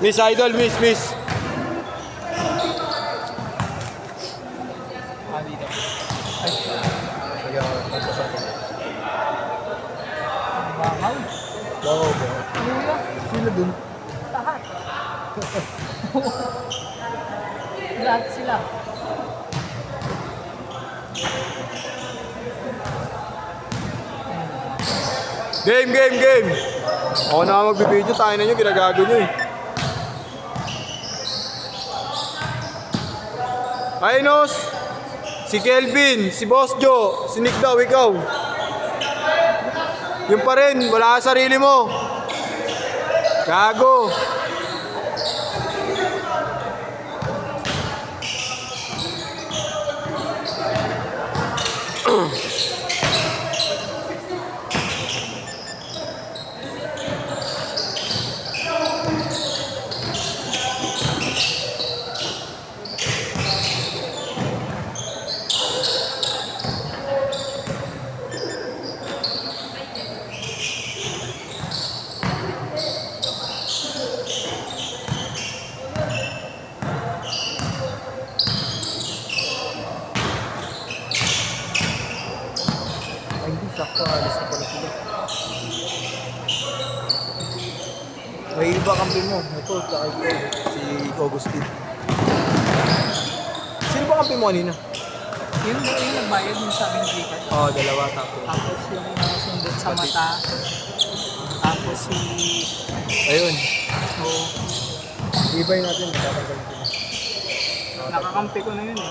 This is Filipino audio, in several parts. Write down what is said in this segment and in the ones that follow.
Miss Idol, miss. Dito. Bangaw. Wow, Kuya. sila dun. Lahat. Lahat sila. Game. Ako na magbibideo, tayo na nyo, ginagago nyo eh. Kainos, si Kelvin, si Boss Joe, si Nick daw, ikaw. Yung pa rin, wala ka sarili mo. Gago. Ay, hindi, sakto, alis na pala sila. May iba kampi mo. Ito, tsaka ito, si Augustine. Sino ba kampi mo kanina? Yung nagbayad yung sa akin ng Oo, dalawa, tapos. Tapos yung sundot sa mata. Tapos si... Ayun. So, Ibay natin, tatanggalin ko na. nakakampi ko na yun eh.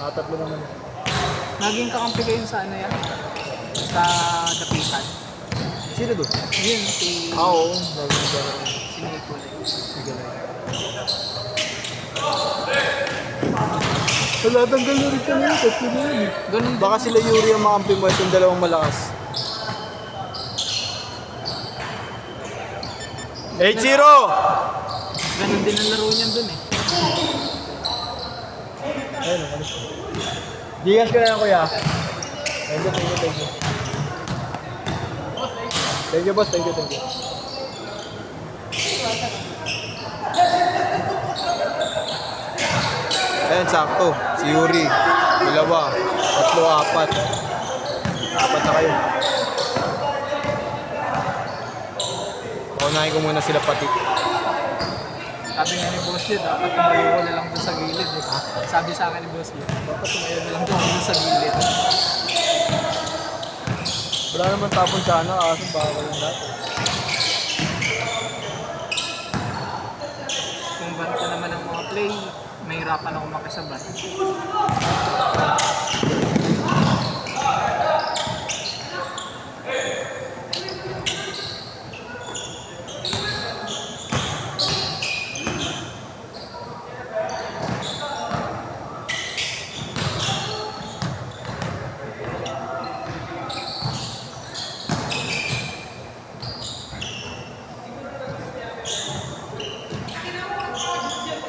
Tatlo naman. Naging kakampi ko yun sa ano yan? Sa dapitan. Sino doon? Yun, si... Oo, naging ka rin. Si Nicolay. Sige na. Wala, tanggal na rin kami. Tatlo na yun. Ganun Baka sila Yuri ang makampi mo, itong dalawang malakas. 8-0! Ganun din ang laro niyan dun eh. Ayun, alis ko. Gigas ka na yan, kuya. Thank you. Thank you, boss. Thank you. Ayan, sakto. Si Yuri. Dalawa. Tatlo, apat. Apat na kayo. Paunahin ko muna sila pati. Sabi nga ni Boss Jed, dapat tumayo ko na lang doon sa gilid eh. Sabi sa akin ni Boss Jed, dapat tumayo na lang doon sa gilid. Wala naman tapon sana, kaso bawal lang natin. Kung banta naman ang mga play, mahirapan ako makasabay.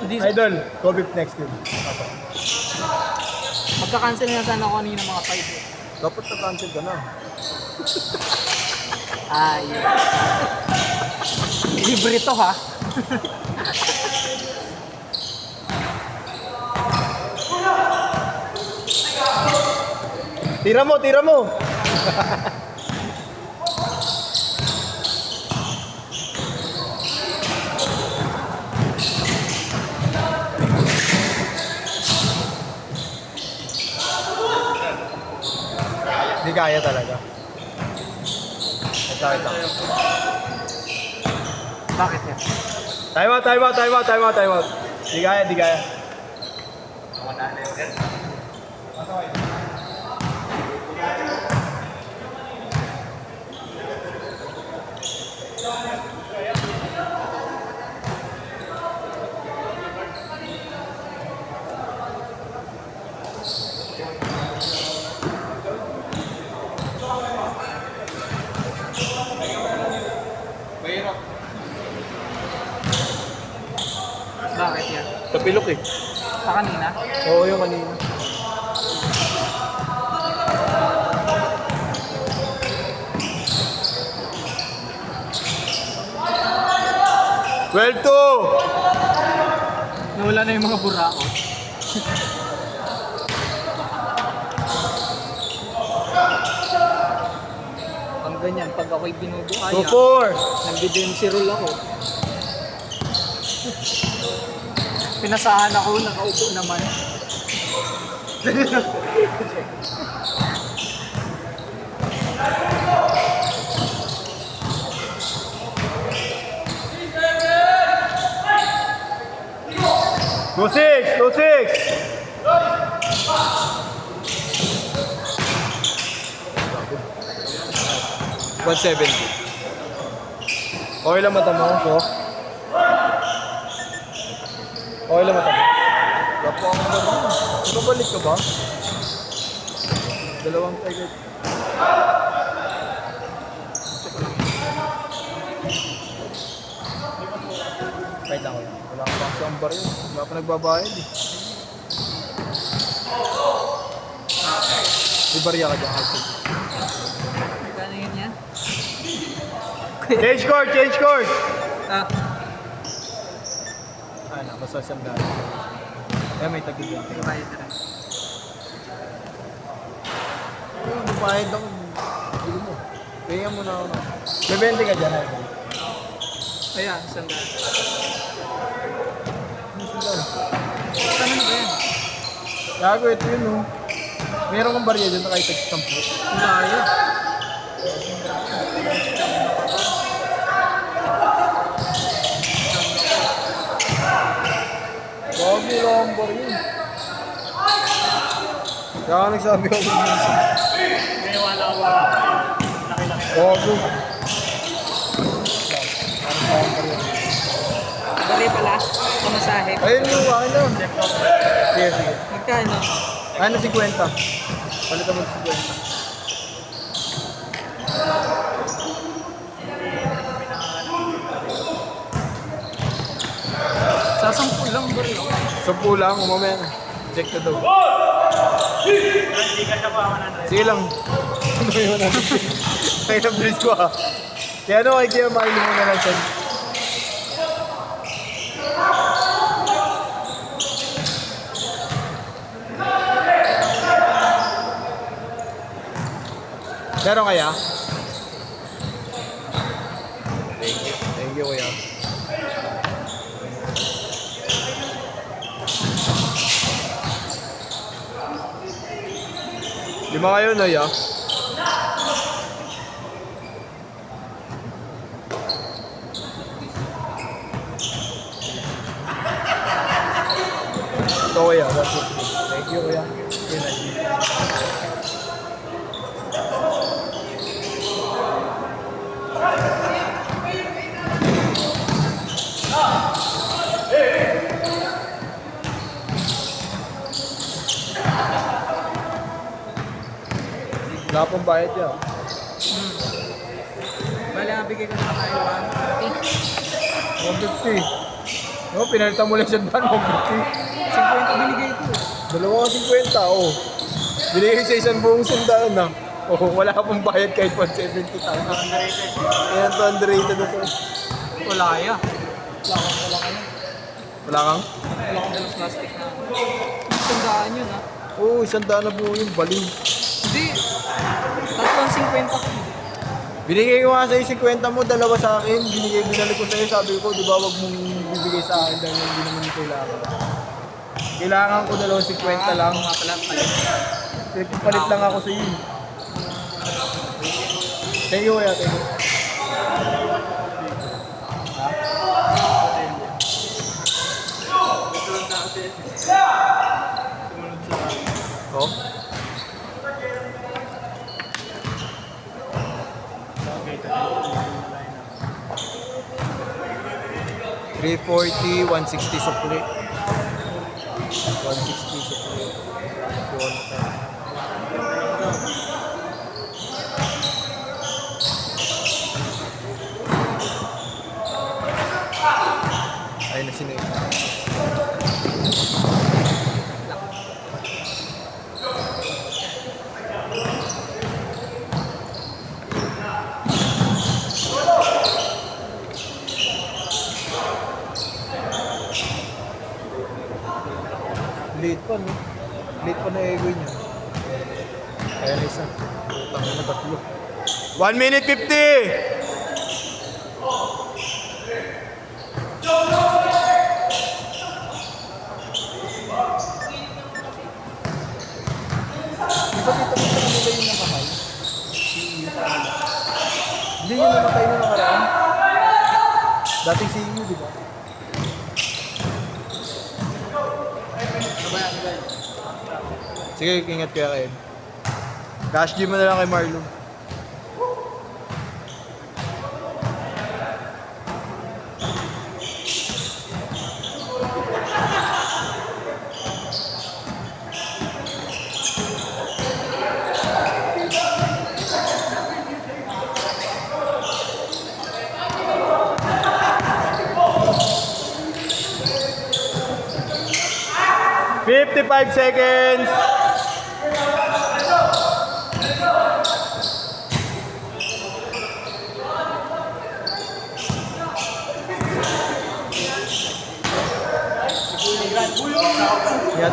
Hindi, Idol, go beep next game. magka-cancel na sana ako kanina mga 5 eh. Dapat na-cancel ka na. Ah, yun. Libre to ha. Tira mo! Hindi kaya talaga. Ito. Bakit yan? Time out. Di kaya. Bakit yan? Tapilok eh. Sa kanina? Oo, yung kanina. Nawala na yung mga buraot. Ang ganyan, pag ako'y binubuhaya, 2-4. nagdi-dempsey roll ako. Pinasahan ako, nakaupo naman. Go 6! Go 6! 170. Okay lang mata mo, so? Okay lang mata mo. Gapo ako na ba? Babalik ka ba? Dalawang tiger. Kahit ako yan. Wala ka pa ang bar yun. Wala pa nagbabayad eh. May barya ka dyan. Magkano yun yan? Change court! Change court! Ah, Ano, basta sandaan. Eh, may tagid yan. bayad na rin. Bayad ako. Bili mo. Kaya mo na ako na. May 20 ka dyan. Ayan, sandaan. Sandaan. Ano na ba yan? Gago, ito yun oh. Meron kang barya dyan na kahit tag-sampo. Wala yan. Gago, wala kang barya. Kaya ka nagsabi ako ng minsan. Gago. Bari pala, pamasahe. Ayun yung akin lang. Sige, sige. Magkano? Ano 50? Palitan mo 50. Sasampu lang bari ako. 10 lang, mamaya na. Check na daw. Sige lang. Ano yun natin? Kaya na-breeze ko ah. Kaya ano, kaya kaya makilin mo na natin. Meron kaya? Thank you kuya. Lima kayo na ya? Ito kuya, 150. Thank you kuya. Wala pong bayad yan. Bali, nabigay ko na tayo 150. No, pinalitan mo lang siya doon, 150. 150. 50 binigay ko. Dalawang 50, oh. Binigay sa isang buong sandaan na. Oh, wala pong bayad kahit 170 tayo. Ayan to, underrated na to. Wala kaya. Wala kaya. Wala kang? Wala kang dalang plastic na. Sandaan yun ha. Oo, sandaan na po yung baling. Hindi. Tatlong 50 ko. Binigay ko nga sa'yo 50 mo, dalawa sa akin. Binalik ko sa'yo, sabi ko, di ba wag mong bibigay sa akin dahil hindi naman yung kailangan. Kailangan ko 250 lang. Nga pala, palit. Palit lang ako sa'yo. Thank you, kuya. Thank you. Oh? $340, $160 sukli. $160 sukli. Ay, nasinay. Late pa, no? Late pa na ego niya. Kaya na isa. Utang na tatlo. 1 minute 50! Di ba dito mo sa kanila yung nakamay? Hindi yung namatay na nakaraan. Dating si EU, di ba? Sige, ingat kaya kayo. Dash G mo na lang kay Marlon. "55 seconds."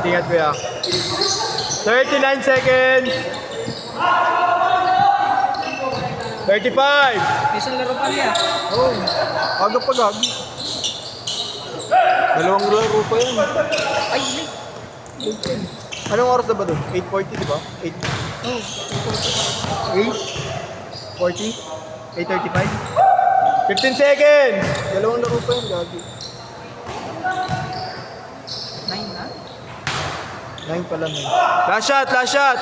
Ingat kuya. 39 seconds. 35. Isang laro pa niya. Oh, aga pa gagi. Dalawang laro pa yan. Ay, late. Anong oras na ba doon? 8:40, di ba? 8? Oh, 8:40? 8:35? 15 seconds! Dalawang laro pa yan, gagi. 9 na? 9 pa lang. Last shot, last shot!